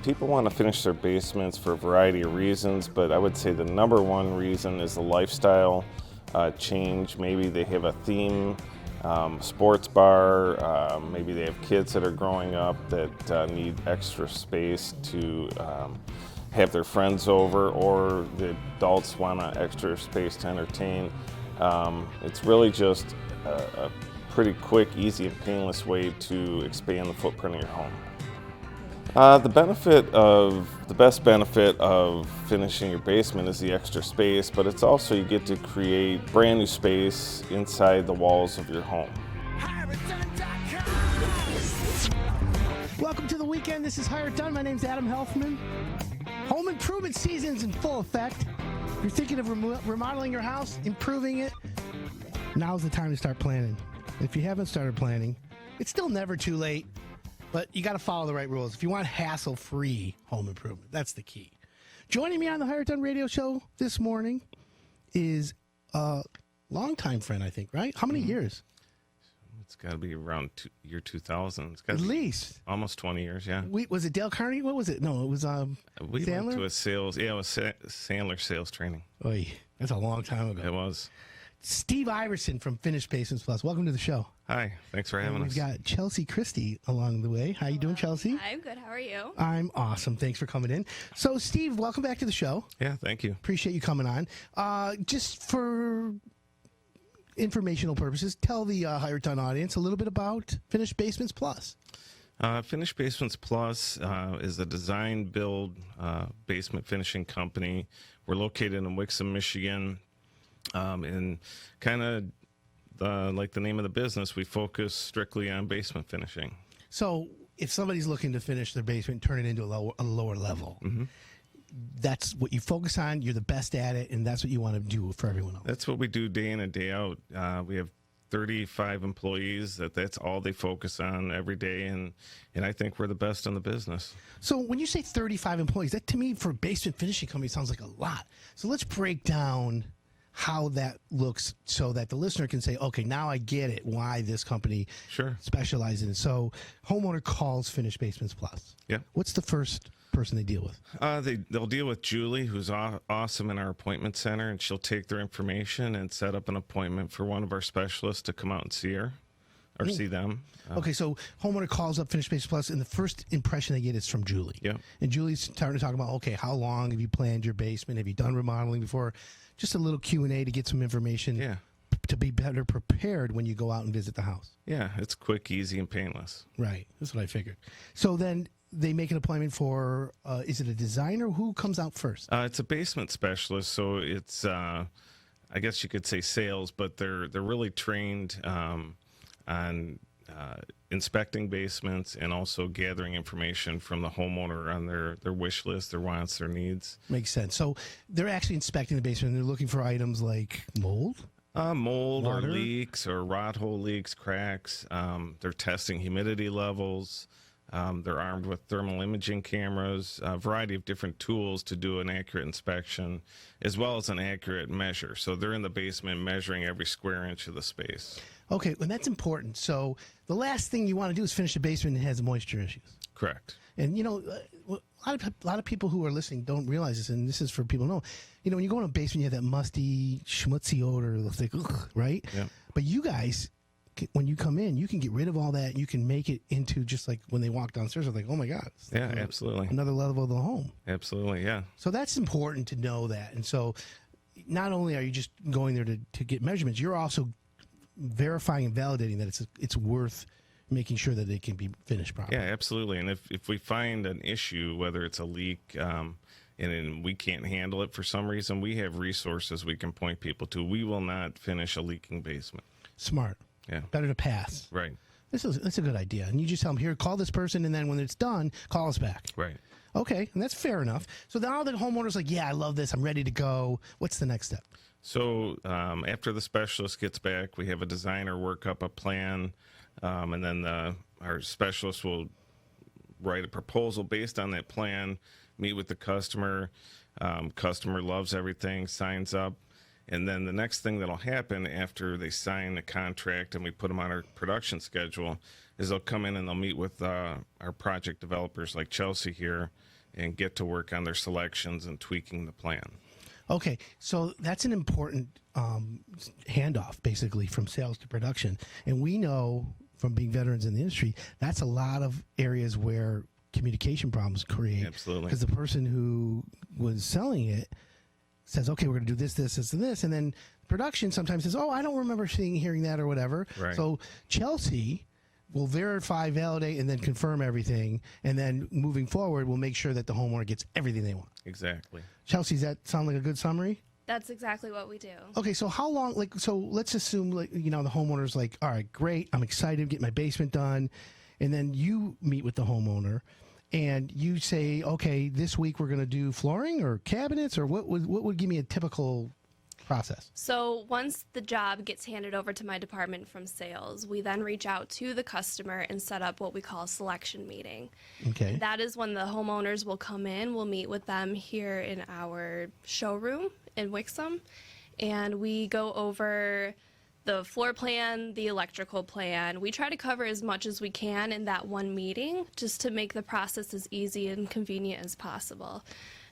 People want to finish their basements for a variety of reasons, but I would say the number one reason is the lifestyle change. Maybe they have a theme, sports bar, maybe they have kids that are growing up that need extra space to have their friends over, or the adults want extra space to entertain. It's really just a pretty quick, easy, and painless way to expand the footprint of your home. The best benefit of finishing your basement is the extra space, but it's also you get to create brand new space inside the walls of your home. Welcome to the weekend. This is Hire It Done. My name's Adam Helfman. Home improvement season's in full effect. If you're thinking of remodeling your house, improving it, now's the time to start planning. If you haven't started planning, it's still never too late. But you got to follow the right rules. If you want hassle-free home improvement, that's the key. Joining me on the Hire It Done radio show this morning is a longtime friend, I think, right? How many years? It's got to be around year 2000. It's got At least. Almost 20 years, yeah. Was it Dale Carnegie? What was it? No, it was we Sandler? went to a sales, it was Sandler sales training. Oy, that's a long time ago. It was. Steve Iverson from Finished Basements Plus. Welcome to the show. Hi, thanks for having us. We've got Chelsea Christie along the way. How you doing, Chelsea? I'm good. How are you? I'm awesome. Thanks for coming in. So, Steve, welcome back to the show. Yeah, thank you. Appreciate you coming on. Just for informational purposes, tell the Hire It Done audience a little bit about Finished Basements Plus. Finished Basements Plus is a design build basement finishing company. We're located in Wixom, Michigan. And kind of like the name of the business, we focus strictly on basement finishing. So if somebody's looking to finish their basement, turn it into a lower level, that's what you focus on. You're the best at it, and that's what you want to do for everyone else. That's what we do day in and day out. We have 35 employees that's all they focus on every day, and I think we're the best in the business. So when you say 35 employees, that to me for a basement finishing company sounds like a lot. So let's break down how that looks so that the listener can say, okay, now I get it, why this company specializes in it. So homeowner calls Finished Basements Plus. Yeah. What's the first person they deal with? They'll deal with Julie, who's awesome in our appointment center, and she'll take their information and set up an appointment for one of our specialists to come out and see her or see them. Okay, so homeowner calls up Finished Basements Plus, and the first impression they get is from Julie. Yeah. And Julie's starting to talk about, okay, how long have you planned your basement? Have you done remodeling before? Just a little Q&A to get some information to be better prepared when you go out and visit the house. Yeah, it's quick, easy, and painless. Right, that's what I figured. So then they make an appointment for, is it a designer? Who comes out first? It's a basement specialist, so it's, I guess you could say sales, but they're really trained on inspecting basements and also gathering information from the homeowner on their wish list, their wants, their needs. Makes sense. So they're actually inspecting the basement and they're looking for items like mold? Mold Water? or leaks or rot hole leaks, cracks. They're testing humidity levels. They're armed with thermal imaging cameras, a variety of different tools to do an accurate inspection, as well as an accurate measure. So they're in the basement measuring every square inch of the space. Okay, and that's important. So the last thing you want to do is finish a basement that has moisture issues. Correct. And, you know, a lot of people who are listening don't realize this, and this is for people to know. You know, when you go in a basement, you have that musty, schmutzy odor, it's like, ugh, right? Yeah. But you guys, when you come in, you can get rid of all that. You can make it into just like when they walk downstairs, they're like, oh, my God. Yeah, absolutely. Another level of the home. Absolutely, yeah. So that's important to know that. And so not only are you just going there to get measurements, you're also verifying and validating that it's worth making sure that it can be finished properly. Yeah, absolutely. And if we find an issue, whether it's a leak and we can't handle it for some reason, we have resources we can point people to. We will not finish a leaking basement. Smart. Yeah. Better to pass. Right. That's a good idea. And you just tell them, here, call this person, and then when it's done, call us back. Right. Okay, and that's fair enough. So now the homeowner's like, yeah, I love this. I'm ready to go. What's the next step? So after the specialist gets back, we have a designer work up a plan, and then our specialist will write a proposal based on that plan, meet with the customer. Customer loves everything, signs up. And then the next thing that'll happen after they sign the contract and we put them on our production schedule is they'll come in and they'll meet with our project developers like Chelsea here, and get to work on their selections and tweaking the plan. Okay, so that's an important handoff, basically, from sales to production. And we know from being veterans in the industry, that's a lot of areas where communication problems create. Absolutely. Because the person who was selling it says, okay, we're going to do this, this, this, and this. And then production sometimes says, oh, I don't remember hearing that or whatever. Right. So Chelsea will verify, validate, and then confirm everything. And then moving forward, we'll make sure that the homeowner gets everything they want. Exactly. Chelsea, does that sound like a good summary? That's exactly what we do. Okay, so how long, so let's assume, the homeowner's like, all right, great, I'm excited to get my basement done. And then you meet with the homeowner and you say, okay, this week we're going to do flooring or cabinets, or what would give me a typical process? So once the job gets handed over to my department from sales, we then reach out to the customer and set up what we call a selection meeting. Okay. That is when the homeowners will come in. We'll meet with them here in our showroom in Wixom, and we go over the floor plan, the electrical plan. We try to cover as much as we can in that one meeting just to make the process as easy and convenient as possible.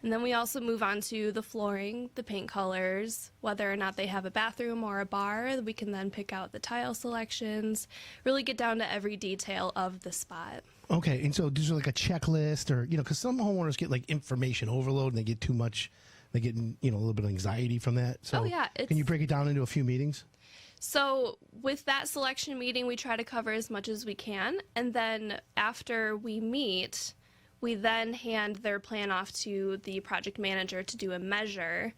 And then we also move on to the flooring, the paint colors, whether or not they have a bathroom or a bar. We can then pick out the tile selections, really get down to every detail of the spot. Okay, and so is there like a checklist, or, because some homeowners get like information overload and they get too much, they get, a little bit of anxiety from that. So Oh, yeah, can you break it down into a few meetings? So with that selection meeting, we try to cover as much as we can. And then after we meet, we then hand their plan off to the project manager to do a measure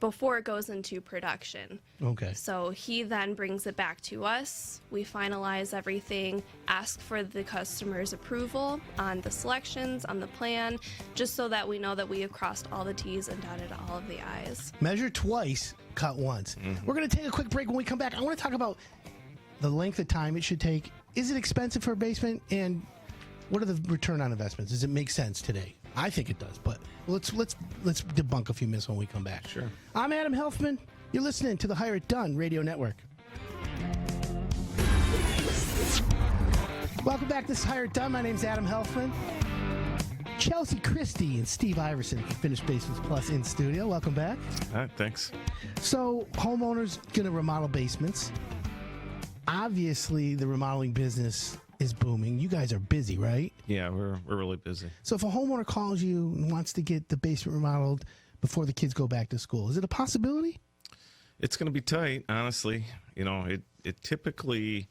before it goes into production. Okay. So he then brings it back to us. We finalize everything, ask for the customer's approval on the selections, on the plan, just so that we know that we have crossed all the T's and dotted all of the I's. Measure twice, cut once. We're going to take a quick break. When we come back, I want to talk about the length of time it should take. Is it expensive for a basement? And what are the return on investments? Does it make sense today? I think it does, but let's debunk a few myths when we come back. Sure. I'm Adam Helfman. You're listening to the Hire It Done Radio Network. Welcome back. This is Hire It Done. My name's Adam Helfman. Chelsea Christie and Steve Iverson from Finished Basements Plus in studio. Welcome back. All right, thanks. So, homeowners going to remodel basements. Obviously, the remodeling business is booming. You guys are busy, right? Yeah, we're really busy. So if a homeowner calls you and wants to get the basement remodeled before the kids go back to school, is it a possibility? It's going to be tight, honestly. It typically,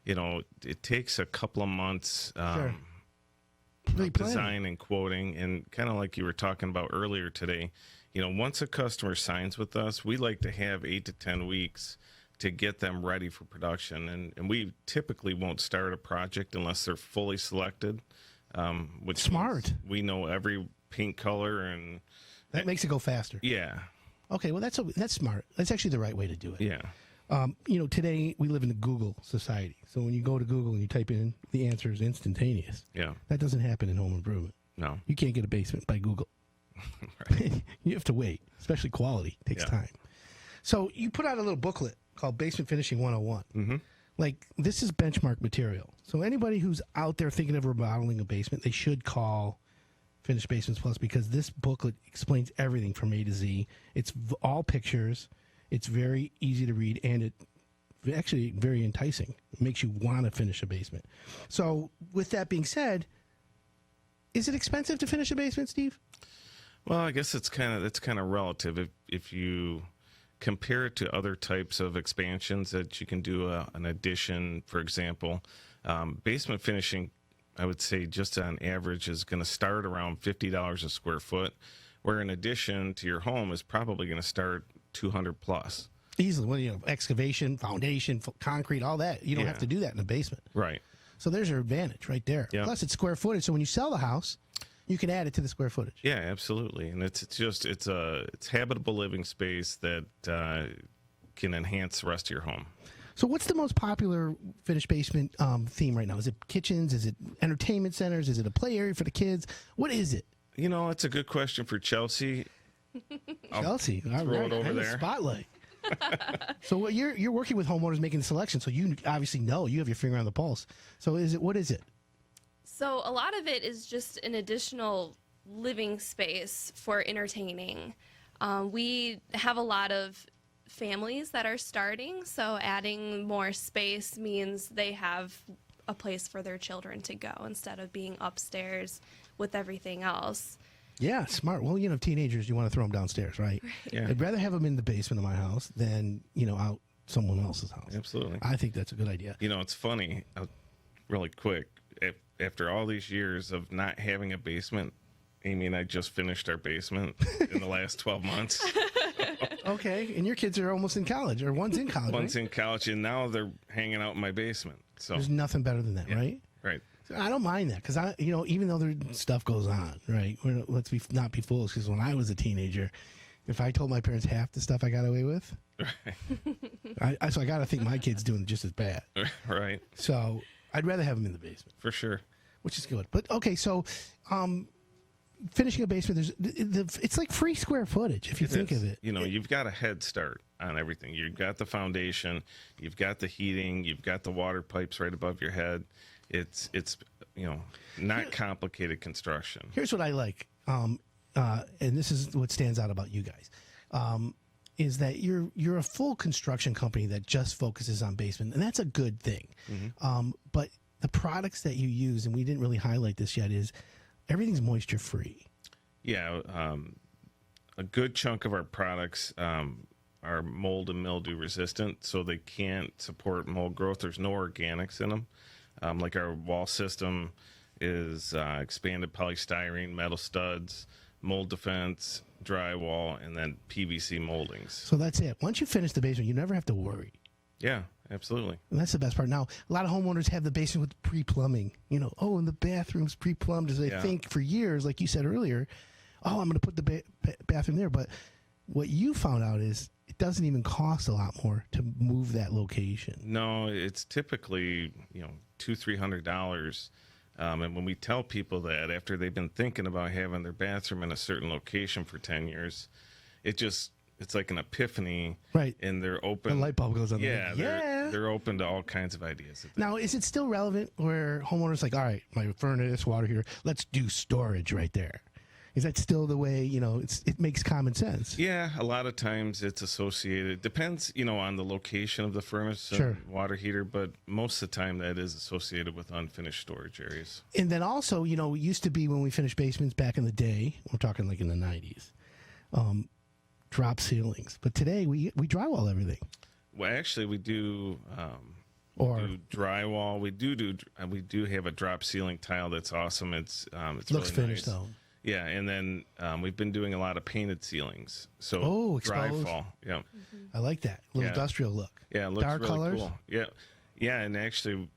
it takes a couple of months Sure. of design and quoting, and kind of like you were talking about earlier today. Once a customer signs with us, we like to have 8 to 10 weeks to get them ready for production. And we typically won't start a project unless they're fully selected, which Smart. we know every paint color, and That makes it go faster. yeah. Okay, well, that's smart. That's actually the right way to do it. Yeah. Today we live in a Google society. So when you go to Google and you type in, the answer is instantaneous. Yeah. That doesn't happen in home improvement. No. You can't get a basement by Google. Right. You have to wait, especially quality. It takes Yeah. time. So you put out a little booklet called Basement Finishing 101. Mm-hmm. Like, this is benchmark material. So anybody who's out there thinking of remodeling a basement, they should call Finished Basements Plus, because this booklet explains everything from A to Z. It's all pictures. It's very easy to read, and it actually very enticing. It makes you want to finish a basement. So with that being said, is it expensive to finish a basement, Steve? Well, I guess that's kind of relative. If you compare it to other types of expansions that you can do, an addition, for example, basement finishing, I would say just on average is going to start around $50 a square foot, where an addition to your home is probably going to start $200 plus. Easily. Well, excavation, foundation, concrete, all that. You don't Yeah. have to do that in a basement. Right. So there's your advantage right there. Yeah. Plus, it's square footage. So when you sell the house, you can add it to the square footage. Yeah, absolutely. And it's habitable living space that can enhance the rest of your home. So what's the most popular finished basement theme right now? Is it kitchens? Is it entertainment centers? Is it a play area for the kids? What is it? It's a good question for Chelsea. Chelsea, all throw right. it over And the there. Spotlight. So what you're working with homeowners making the selection. So you obviously know, you have your finger on the pulse. So what is it? So a lot of it is just an additional living space for entertaining. We have a lot of families that are starting, so adding more space means they have a place for their children to go instead of being upstairs with everything else. Yeah, smart. Well, teenagers, you want to throw them downstairs, right? Yeah. I'd rather have them in the basement of my house than, out someone else's house. Absolutely. I think that's a good idea. It's funny, really quick, after all these years of not having a basement, Amy and I just finished our basement in the last 12 months. Okay, and your kids are almost in college, or one's in college, One's right? in college, and now they're hanging out in my basement. So There's nothing better than that, right? Right. So I don't mind that, because even though their stuff goes on, right? Let's not be foolish, because when I was a teenager, if I told my parents half the stuff I got away with, Right. so I got to think my kid's doing just as bad. Right. So I'd rather have them in the basement, For sure. which is good. But okay, so finishing a basement, it's like free square footage if you think of it. You've got a head start on everything. You've got the foundation, you've got the heating, you've got the water pipes right above your head. It's not complicated construction. Here's what I like, and this is what stands out about you guys, is that you're a full construction company that just focuses on basement, and that's a good thing. Mm-hmm. But the products that you use, and we didn't really highlight this yet, is everything's moisture free. Yeah, a good chunk of our products are mold and mildew resistant, so they can't support mold growth. There's no organics in them. Like our wall system is expanded polystyrene, metal studs, mold defense, drywall, and then PVC moldings. So that's it. Once you finish the basement, you never have to worry. Yeah, absolutely. And that's the best part. Now, a lot of homeowners have the basement with pre-plumbing. And the bathroom's pre-plumbed, as they think for years, like you said earlier, I'm going to put the bathroom there. But what you found out is it doesn't even cost a lot more to move that location. No, it's typically, $200-300. And when we tell people that after they've been thinking about having their bathroom in a certain location for 10 years, it's like an epiphany, right? And they're open. The light bulb goes on. Yeah, they're open to all kinds of ideas. Now, is it still relevant where homeowners like, all right, my furnace, water heater, let's do storage right there? Is that still the way, it makes common sense? Yeah, a lot of times it's associated. Depends, on the location of the furnace and water heater, but most of the time that is associated with unfinished storage areas. And then also, it used to be when we finished basements back in the day, we're talking like in the 90s, drop ceilings. But today we drywall everything. Well, actually, we do. We do drywall. We do have a drop ceiling tile that's awesome. It's looks really finished nice. though. Yeah, and then we've been doing a lot of painted ceilings. So dry fall. Yeah, I like that little industrial look. Yeah, it looks dark really colors. cool. Yeah, and actually,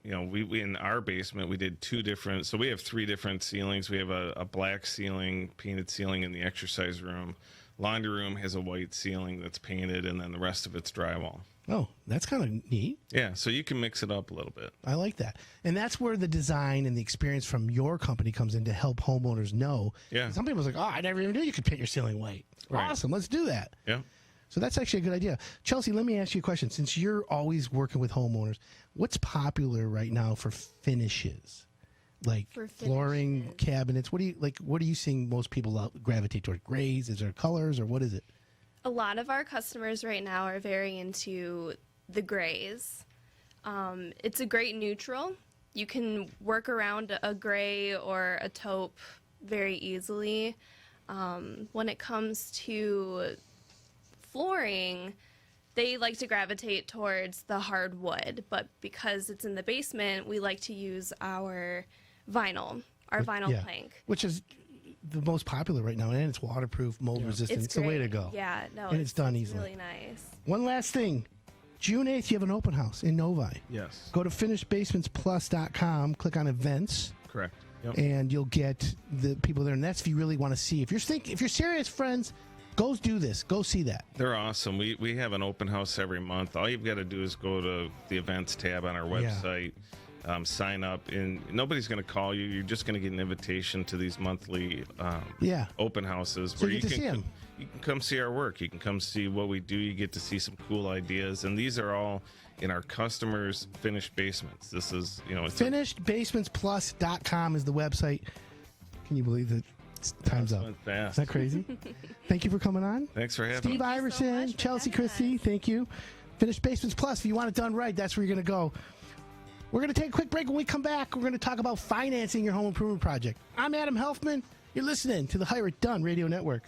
we in our basement we did two different. So we have three different ceilings. We have a black ceiling, painted ceiling in the exercise room. Laundry room has a white ceiling that's painted, and then the rest of it's drywall. Oh, that's kind of neat. Yeah, so you can mix it up a little bit. I like that. And that's where the design and the experience from your company comes in to help homeowners know. Yeah. Some people's like, I never even knew you could paint your ceiling white. Right. Awesome, let's do that. Yeah. So that's actually a good idea. Chelsea, let me ask you a question. Since you're always working with homeowners, what's popular right now for finishes? Like flooring, cabinets. What are you seeing most people gravitate toward? Grays? Is there colors, or what is it? A lot of our customers right now are very into the grays. It's a great neutral. You can work around a gray or a taupe very easily. When it comes to flooring, they like to gravitate towards the hardwood, but because it's in the basement, we like to use our vinyl plank. Which is the most popular right now, and it's waterproof, mold resistant. It's the way to go. Yeah, no, and it's done easily. Really nice. One last thing. June 8th, you have an open house in Novi. Yes. Go to finishedbasementsplus.com, click on events. Correct. Yep. And you'll get the people there. And that's if you really want to see. If you're serious, friends, go do this. Go see that. They're awesome. We have an open house every month. All you've got to do is go to the events tab on our website. Sign up, and nobody's going to call you. You're just going to get an invitation to these monthly open houses so you can see them. You can come see our work. You can come see what we do. You get to see some cool ideas, and these are all in our customers' finished basements. This is, finishedbasementsplus.com is the website. Can you believe that time's up? Went fast. Is that crazy? Thank you for coming on. Thanks for having Steve me. Iverson, much for Chelsea having Christie, us. thank you. Finish Basements Plus. If you want it done right, that's where you're going to go. We're going to take a quick break. When we come back, we're going to talk about financing your home improvement project. I'm Adam Helfman. You're listening to the Hire It Done Radio Network.